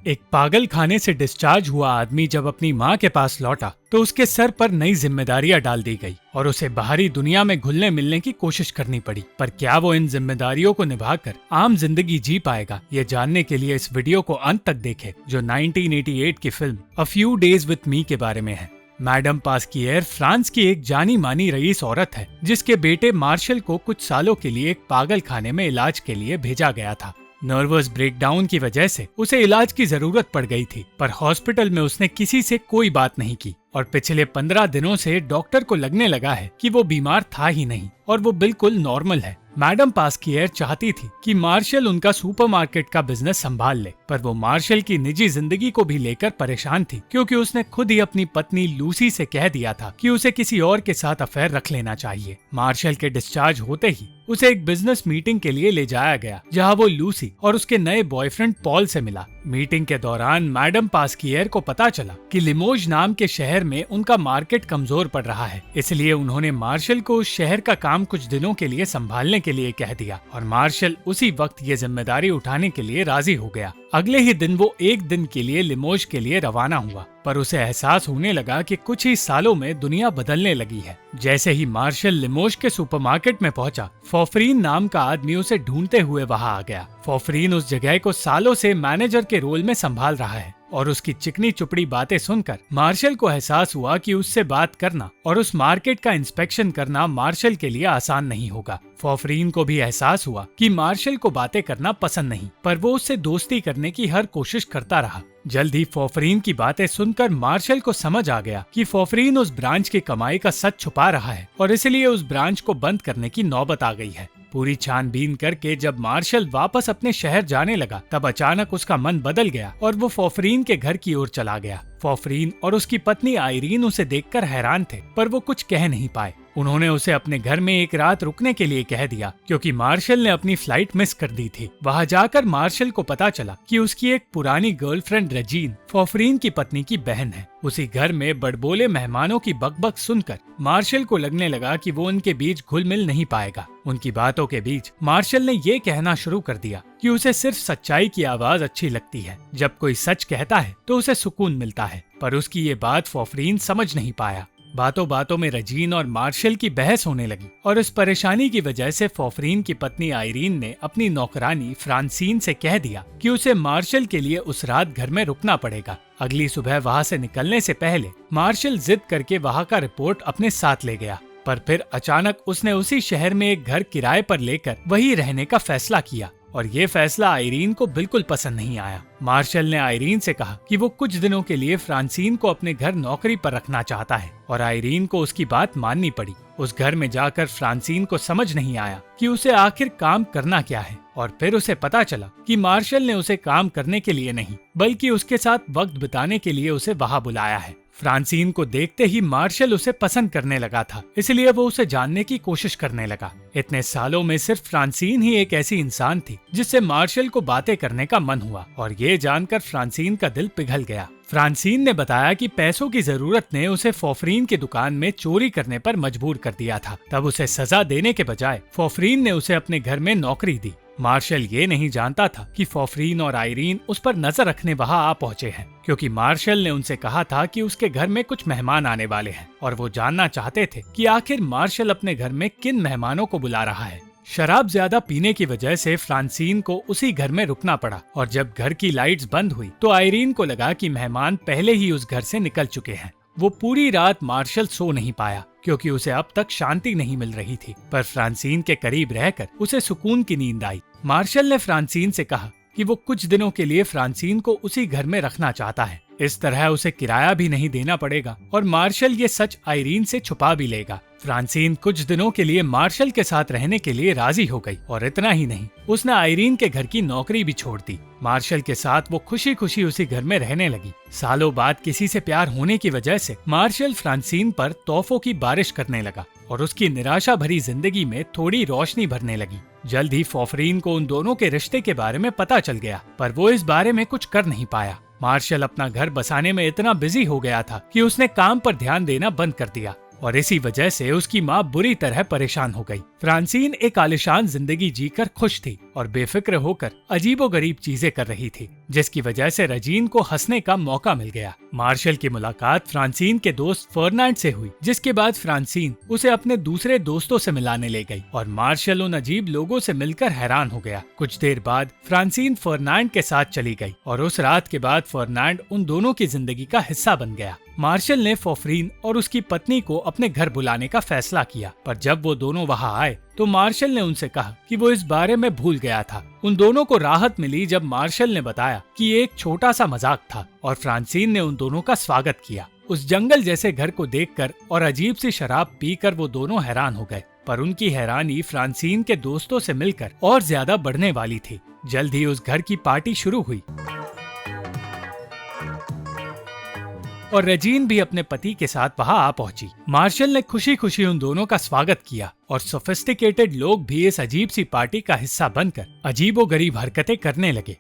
एक पागल खाने से डिस्चार्ज हुआ आदमी जब अपनी माँ के पास लौटा तो उसके सर पर नई जिम्मेदारियां डाल दी गई और उसे बाहरी दुनिया में घुलने मिलने की कोशिश करनी पड़ी। पर क्या वो इन जिम्मेदारियों को निभाकर आम जिंदगी जी पाएगा, ये जानने के लिए इस वीडियो को अंत तक देखें, जो 1988 की film a few days with me के बारे में है। मैडम पास्किएर फ्रांस की एक जानी मानी रईस औरत है जिसके बेटे मार्शल को कुछ सालों के लिए एक पागल खाने में इलाज के लिए भेजा गया था। नर्वस ब्रेकडाउन की वजह से उसे इलाज की जरूरत पड़ गई थी, पर हॉस्पिटल में उसने किसी से कोई बात नहीं की और पिछले 15 दिनों से डॉक्टर को लगने लगा है कि वो बीमार था ही नहीं और वो बिल्कुल नॉर्मल है। मैडम पास्किएर चाहती थी कि मार्शल उनका सुपरमार्केट का बिजनेस संभाल ले, पर वो मार्शल की निजी जिंदगी को भी लेकर परेशान थी क्योंकि उसने खुद ही अपनी पत्नी लूसी से कह दिया था कि उसे किसी और के साथ अफेयर रख लेना चाहिए। मार्शल के डिस्चार्ज होते ही उसे एक बिजनेस मीटिंग के लिए ले जाया गया जहां वो लूसी और उसके नए बॉयफ्रेंड पॉल से मिला। मीटिंग के दौरान मैडम पास्किएर को पता चला कि लिमोज नाम के शहर में उनका मार्केट कमजोर पड़ रहा है, इसलिए उन्होंने मार्शल को उस शहर का काम कुछ दिनों के लिए संभालने के लिए कह दिया और मार्शल उसी वक्त ये जिम्मेदारी उठाने के लिए राजी हो गया। अगले ही दिन वो एक दिन के लिए लिमोज के लिए रवाना हुआ, पर उसे एहसास होने लगा कि कुछ ही सालों में दुनिया बदलने लगी है। जैसे ही मार्शल लिमोज के सुपरमार्केट में पहुंचा, फॉफरीन नाम का आदमी उसे ढूंढते हुए वहां आ गया। फॉफरीन उस जगह को सालों से मैनेजर के रोल में संभाल रहा है और उसकी चिकनी चुपड़ी बातें सुनकर मार्शल को एहसास हुआ कि उससे बात करना और उस मार्केट का इंस्पेक्शन करना मार्शल के लिए आसान नहीं होगा। फॉफरीन को भी एहसास हुआ कि मार्शल को बातें करना पसंद नहीं, पर वो उससे दोस्ती करने की हर कोशिश करता रहा। जल्द ही फॉफरीन की बातें सुनकर मार्शल को समझ आ गया कि फॉफरीन उस ब्रांच की कमाई का सच छुपा रहा है और इसलिए उस ब्रांच को बंद करने की नौबत आ गई है। पूरी छानबीन करके जब मार्शल वापस अपने शहर जाने लगा, तब अचानक उसका मन बदल गया और वो फॉफरीन के घर की ओर चला गया। फॉफरीन और उसकी पत्नी आयरीन उसे देखकर हैरान थे, पर वो कुछ कह नहीं पाए। उन्होंने उसे अपने घर में एक रात रुकने के लिए कह दिया क्योंकि मार्शल ने अपनी फ्लाइट मिस कर दी थी। वहां जाकर मार्शल को पता चला कि उसकी एक पुरानी गर्लफ्रेंड रेजीन फॉफरीन की पत्नी की बहन है। उसी घर में बड़बोले मेहमानों की बकबक सुनकर मार्शल को लगने लगा कि वो उनके बीच घुल मिल नहीं पाएगा। उनकी बातों के बीच मार्शल ने ये कहना शुरू कर दिया कि उसे सिर्फ सच्चाई की आवाज अच्छी लगती है। जब कोई सच कहता है तो उसे सुकून मिलता है, पर उसकी ये बात फॉफरीन समझ नहीं पाया। बातों बातों में रजीन और मार्शल की बहस होने लगी और इस परेशानी की वजह से फॉफरीन की पत्नी आयरीन ने अपनी नौकरानी फ्रांसीन से कह दिया कि उसे मार्शल के लिए उस रात घर में रुकना पड़ेगा। अगली सुबह वहां से निकलने से पहले मार्शल जिद करके वहां का रिपोर्ट अपने साथ ले गया, पर फिर अचानक उसने उसी शहर में एक घर किराए पर लेकर वहीं रहने का फैसला किया और ये फैसला आयरीन को बिल्कुल पसंद नहीं आया। मार्शल ने आयरीन से कहा कि वो कुछ दिनों के लिए फ्रांसीन को अपने घर नौकरी पर रखना चाहता है और आयरीन को उसकी बात माननी पड़ी। उस घर में जाकर फ्रांसीन को समझ नहीं आया कि उसे आखिर काम करना क्या है और फिर उसे पता चला कि मार्शल ने उसे काम करने के लिए नहीं बल्कि उसके साथ वक्त बिताने के लिए उसे वहां बुलाया है। फ्रांसीन को देखते ही मार्शल उसे पसंद करने लगा था, इसलिए वो उसे जानने की कोशिश करने लगा। इतने सालों में सिर्फ फ्रांसीन ही एक ऐसी इंसान थी जिससे मार्शल को बातें करने का मन हुआ और ये जानकर फ्रांसीन का दिल पिघल गया। फ्रांसीन ने बताया कि पैसों की जरूरत ने उसे फॉफरीन की दुकान में चोरी करने पर मजबूर कर दिया था। तब उसे सजा देने के बजाय फॉफरीन ने उसे अपने घर में नौकरी दी। मार्शल ये नहीं जानता था कि फॉफरीन और आयरीन उस पर नजर रखने वहां आ पहुंचे हैं, क्योंकि मार्शल ने उनसे कहा था कि उसके घर में कुछ मेहमान आने वाले हैं और वो जानना चाहते थे कि आखिर मार्शल अपने घर में किन मेहमानों को बुला रहा है। शराब ज्यादा पीने की वजह से फ्रांसीन को उसी घर में रुकना पड़ा और जब घर की लाइट्स बंद हुई तो आयरीन को लगा कि मेहमान पहले ही उस घर से निकल चुके हैं। वो पूरी रात मार्शल सो नहीं पाया क्योंकि उसे अब तक शांति नहीं मिल रही थी, पर फ्रांसीन के करीब रहकर उसे सुकून की नींद आई। मार्शल ने फ्रांसीन से कहा कि वो कुछ दिनों के लिए फ्रांसीन को उसी घर में रखना चाहता है। इस तरह उसे किराया भी नहीं देना पड़ेगा और मार्शल ये सच आयरीन से छुपा भी लेगा। फ्रांसीन कुछ दिनों के लिए मार्शल के साथ रहने के लिए राजी हो गई और इतना ही नहीं, उसने आयरीन के घर की नौकरी भी छोड़ दी। मार्शल के साथ वो खुशी खुशी उसी घर में रहने लगी। सालों बाद किसी से प्यार होने की वजह से मार्शल फ्रांसीन पर तोहफों की बारिश करने लगा और उसकी निराशा भरी जिंदगी में थोड़ी रोशनी भरने लगी। जल्द ही फॉफरीन को उन दोनों के रिश्ते के बारे में पता चल गया, पर वो इस बारे में कुछ कर नहीं पाया। मार्शल अपना घर बसाने में इतना बिजी हो गया था कि उसने काम पर ध्यान देना बंद कर दिया। और इसी वजह से उसकी माँ बुरी तरह परेशान हो गई। फ्रांसीन एक आलिशान जिंदगी जीकर खुश थी और बेफिक्र होकर अजीबोगरीब चीजें कर रही थी, जिसकी वजह से रजीन को हंसने का मौका मिल गया। मार्शल की मुलाकात फ्रांसीन के दोस्त फर्नांड से हुई, जिसके बाद फ्रांसीन उसे अपने दूसरे दोस्तों से मिलाने ले गई और मार्शल उन अजीब लोगों से मिलकर हैरान हो गया। कुछ देर बाद फ्रांसीन फर्नांड के साथ चली गई और उस रात के बाद फर्नांड उन दोनों की जिंदगी का हिस्सा बन गया। मार्शल ने फोफरीन और उसकी पत्नी को अपने घर बुलाने का फैसला किया, पर जब वो दोनों वहां आए तो मार्शल ने उनसे कहा कि वो इस बारे में भूल गया था। उन दोनों को राहत मिली जब मार्शल ने बताया कि ये एक छोटा सा मजाक था और फ्रांसीन ने उन दोनों का स्वागत किया। उस जंगल जैसे घर को देखकर और अजीब सी शराब पीकर वो दोनों हैरान हो गए, पर उनकी हैरानी फ्रांसीन के दोस्तों से मिलकर और ज्यादा बढ़ने वाली थी। जल्द ही उस घर की पार्टी शुरू हुई और रजीन भी अपने पति के साथ वहां आ पहुंची। मार्शल ने खुशी खुशी उन दोनों का स्वागत किया और सोफिस्टिकेटेड लोग भी इस अजीब सी पार्टी का हिस्सा बनकर अजीबोगरीब हरकतें करने लगे।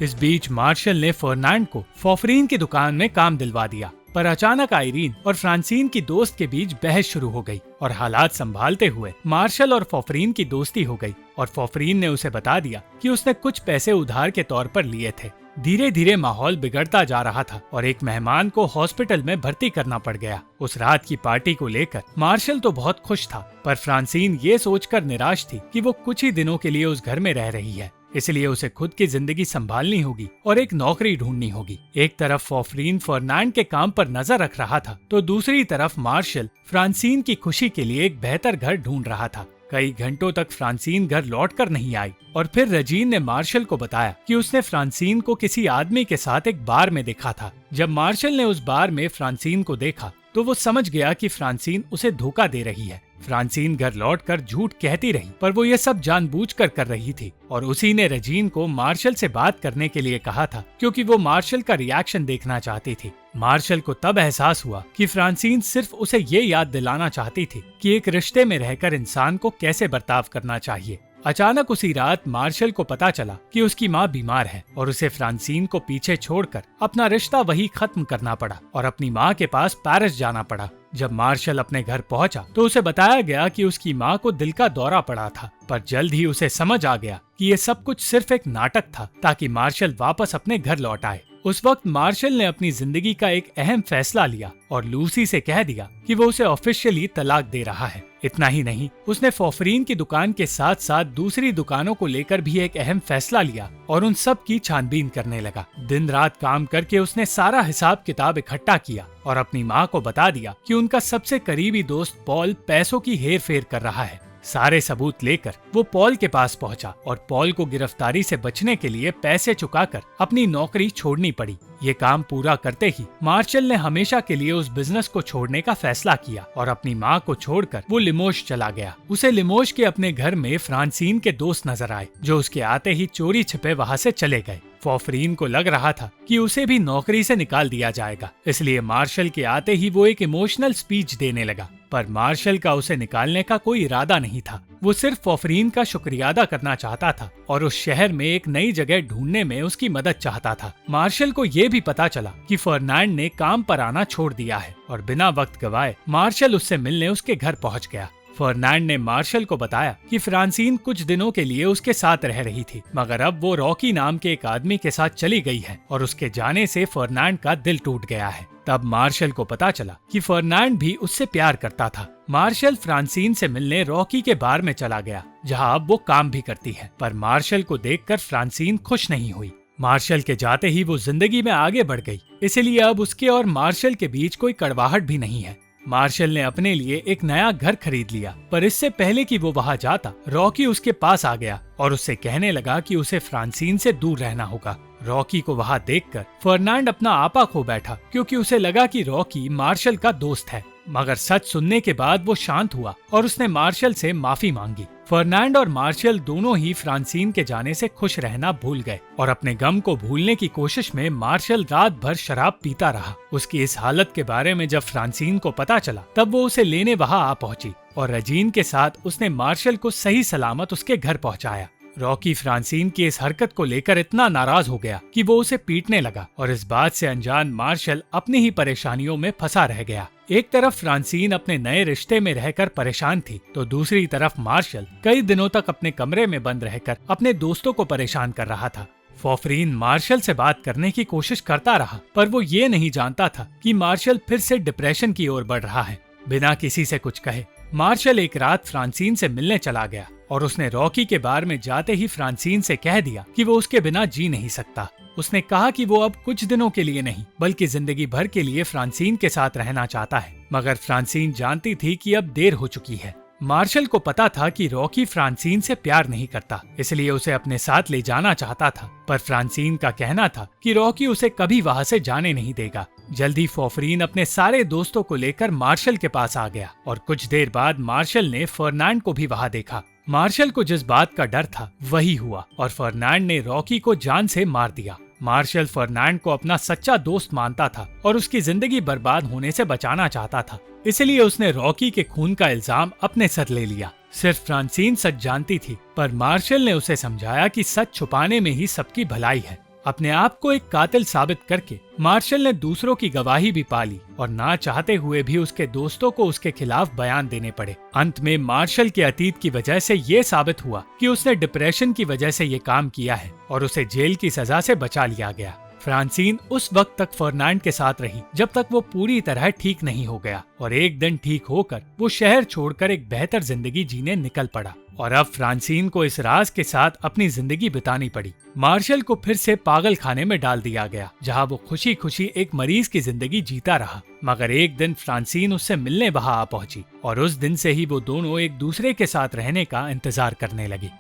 इस बीच मार्शल ने फर्नांड को फोफरीन की दुकान में काम दिलवा दिया, पर अचानक आइरीन और फ्रांसीन की दोस्त के बीच बहस शुरू हो गई और हालात संभालते हुए मार्शल और फोफरीन की दोस्ती हो गई और फोफरीन ने उसे बता दिया कि उसने कुछ पैसे उधार के तौर पर लिए थे। धीरे धीरे माहौल बिगड़ता जा रहा था और एक मेहमान को हॉस्पिटल में भर्ती करना पड़ गया। उस रात की पार्टी को लेकर मार्शल तो बहुत खुश था, पर फ्रांसीन ये सोचकर निराश थी कि वो कुछ ही दिनों के लिए उस घर में रह रही है, इसलिए उसे खुद की जिंदगी संभालनी होगी और एक नौकरी ढूंढनी होगी। एक तरफ फोफरीन फर्नांड के काम पर नजर रख रहा था, तो दूसरी तरफ मार्शल फ्रांसीन की खुशी के लिए एक बेहतर घर ढूंढ रहा था। कई घंटों तक फ्रांसीन घर लौटकर नहीं आई और फिर रजीन ने मार्शल को बताया कि उसने फ्रांसीन को किसी आदमी के साथ एक बार में देखा था। जब मार्शल ने उस बार में फ्रांसीन को देखा तो वो समझ गया कि फ्रांसीन उसे धोखा दे रही है। फ्रांसीन घर लौटकर झूठ कहती रही, पर वो ये सब जानबूझकर कर रही थी और उसी ने रजीन को मार्शल से बात करने के लिए कहा था, क्योंकि वो मार्शल का रिएक्शन देखना चाहती थी। मार्शल को तब एहसास हुआ कि फ्रांसीन सिर्फ उसे ये याद दिलाना चाहती थी कि एक रिश्ते में रहकर इंसान को कैसे बर्ताव करना चाहिए। अचानक उसी रात मार्शल को पता चला कि उसकी माँ बीमार है और उसे फ्रांसीन को पीछे छोड़कर अपना रिश्ता वही खत्म करना पड़ा और अपनी माँ के पास पेरिस जाना पड़ा। जब मार्शल अपने घर पहुंचा तो उसे बताया गया कि उसकी माँ को दिल का दौरा पड़ा था, पर जल्द ही उसे समझ आ गया कि ये सब कुछ सिर्फ एक नाटक था ताकि मार्शल वापस अपने घर लौट आए। उस वक्त मार्शल ने अपनी जिंदगी का एक अहम फैसला लिया और लूसी से कह दिया कि वो उसे ऑफिशियली तलाक दे रहा है। इतना ही नहीं, उसने फोफरीन की दुकान के साथ साथ दूसरी दुकानों को लेकर भी एक अहम फैसला लिया और उन सब की छानबीन करने लगा। दिन रात काम करके उसने सारा हिसाब किताब इकट्ठा किया और अपनी माँ को बता दिया कि उनका सबसे करीबी दोस्त पॉल पैसों की हेर फेर कर रहा है। सारे सबूत लेकर वो पॉल के पास पहुंचा और पॉल को गिरफ्तारी से बचने के लिए पैसे चुकाकर अपनी नौकरी छोड़नी पड़ी। ये काम पूरा करते ही मार्शल ने हमेशा के लिए उस बिजनेस को छोड़ने का फैसला किया और अपनी माँ को छोड़कर वो लिमोश चला गया। उसे लिमोश के अपने घर में फ्रांसीन के दोस्त नजर आए, जो उसके आते ही चोरी छिपे वहाँ से चले गए। फोफरीन को लग रहा था कि उसे भी नौकरी से निकाल दिया जाएगा, इसलिए मार्शल के आते ही वो एक इमोशनल स्पीच देने लगा, पर मार्शल का उसे निकालने का कोई इरादा नहीं था। वो सिर्फ फोफरीन का शुक्रिया अदा करना चाहता था और उस शहर में एक नई जगह ढूंढने में उसकी मदद चाहता था। मार्शल को ये भी पता चला कि फर्नांड ने काम पर आना छोड़ दिया है और बिना वक्त गवाए मार्शल उससे मिलने उसके घर पहुंच गया। फर्नांड ने मार्शल को बताया कि फ्रांसीन कुछ दिनों के लिए उसके साथ रह रही थी, मगर अब वो रॉकी नाम के एक आदमी के साथ चली गई है और उसके जाने से फर्नांड का दिल टूट गया है। तब मार्शल को पता चला कि फर्नांड भी उससे प्यार करता था। मार्शल फ्रांसीन से मिलने रॉकी के बार में चला गया, जहां अब वो काम भी करती है, पर मार्शल को देखकर फ्रांसीन खुश नहीं हुई। मार्शल के जाते ही वो जिंदगी में आगे बढ़ गई, इसलिए अब उसके और मार्शल के बीच कोई कड़वाहट भी नहीं है। मार्शल ने अपने लिए एक नया घर खरीद लिया, पर इससे पहले कि वो वहां जाता, रॉकी उसके पास आ गया और उससे कहने लगा कि उसे फ्रांसीन से दूर रहना होगा। रॉकी को वहां देखकर फर्नांड अपना आपा खो बैठा, क्योंकि उसे लगा कि रॉकी मार्शल का दोस्त है, मगर सच सुनने के बाद वो शांत हुआ और उसने मार्शल से माफी मांगी। फर्नांड और मार्शल दोनों ही फ्रांसीन के जाने से खुश रहना भूल गए और अपने गम को भूलने की कोशिश में मार्शल रात भर शराब पीता रहा। उसकी इस हालत के बारे में जब फ्रांसीन को पता चला, तब वो उसे लेने वहां आ पहुंची और रजीन के साथ उसने मार्शल को सही सलामत उसके घर पहुंचाया। रॉकी फ्रांसीन की इस हरकत को लेकर इतना नाराज हो गया कि वो उसे पीटने लगा और इस बात से अनजान मार्शल अपनी ही परेशानियों में फंसा रह गया। एक तरफ फ्रांसीन अपने नए रिश्ते में रहकर परेशान थी, तो दूसरी तरफ मार्शल कई दिनों तक अपने कमरे में बंद रहकर अपने दोस्तों को परेशान कर रहा था। फॉफरीन मार्शल से बात करने की कोशिश करता रहा, पर वो ये नहीं जानता था कि मार्शल फिर से डिप्रेशन की ओर बढ़ रहा है। बिना किसी से कुछ कहे मार्शल एक रात फ्रांसीन से मिलने चला गया और उसने रॉकी के बार में जाते ही फ्रांसीन से कह दिया कि वो उसके बिना जी नहीं सकता। उसने कहा कि वो अब कुछ दिनों के लिए नहीं बल्कि जिंदगी भर के लिए फ्रांसीन के साथ रहना चाहता है, मगर फ्रांसीन जानती थी कि अब देर हो चुकी है। मार्शल को पता था कि रॉकी फ्रांसीन से प्यार नहीं करता, इसलिए उसे अपने साथ ले जाना चाहता था, पर फ्रांसीन का कहना था कि रॉकी उसे कभी वहाँ से जाने नहीं देगा। जल्दी फॉफरीन अपने सारे दोस्तों को लेकर मार्शल के पास आ गया और कुछ देर बाद मार्शल ने फर्नांड को भी वहाँ देखा। मार्शल को जिस बात का डर था वही हुआ और फर्नांड ने रॉकी को जान से मार दिया। मार्शल फर्नांड को अपना सच्चा दोस्त मानता था और उसकी जिंदगी बर्बाद होने से बचाना चाहता था, इसलिए उसने रॉकी के खून का इल्जाम अपने सर ले लिया। सिर्फ फ्रांसीन सच जानती थी, पर मार्शल ने उसे समझाया कि सच छुपाने में ही सबकी भलाई है। अपने आप को एक कातिल साबित करके मार्शल ने दूसरों की गवाही भी पाली और ना चाहते हुए भी उसके दोस्तों को उसके खिलाफ बयान देने पड़े। अंत में मार्शल के अतीत की वजह से ये साबित हुआ कि उसने डिप्रेशन की वजह से ये काम किया है और उसे जेल की सजा से बचा लिया गया। फ्रांसीन उस वक्त तक फर्नांड के साथ रही जब तक वो पूरी तरह ठीक नहीं हो गया और एक दिन ठीक होकर वो शहर छोड़कर एक बेहतर जिंदगी जीने निकल पड़ा और अब फ्रांसीन को इस राज के साथ अपनी जिंदगी बितानी पड़ी। मार्शल को फिर से पागल खाने में डाल दिया गया, जहां वो खुशी खुशी एक मरीज की जिंदगी जीता रहा, मगर एक दिन फ्रांसीन उससे मिलने वहां आ पहुंची और उस दिन से ही वो दोनों एक दूसरे के साथ रहने का इंतजार करने लगे।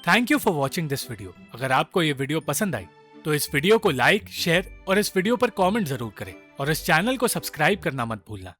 Thank you for watching this video. अगर आपको ये वीडियो पसंद आई तो इस वीडियो को लाइक, शेयर और इस वीडियो पर कमेंट जरूर करें और इस चैनल को सब्सक्राइब करना मत भूलना।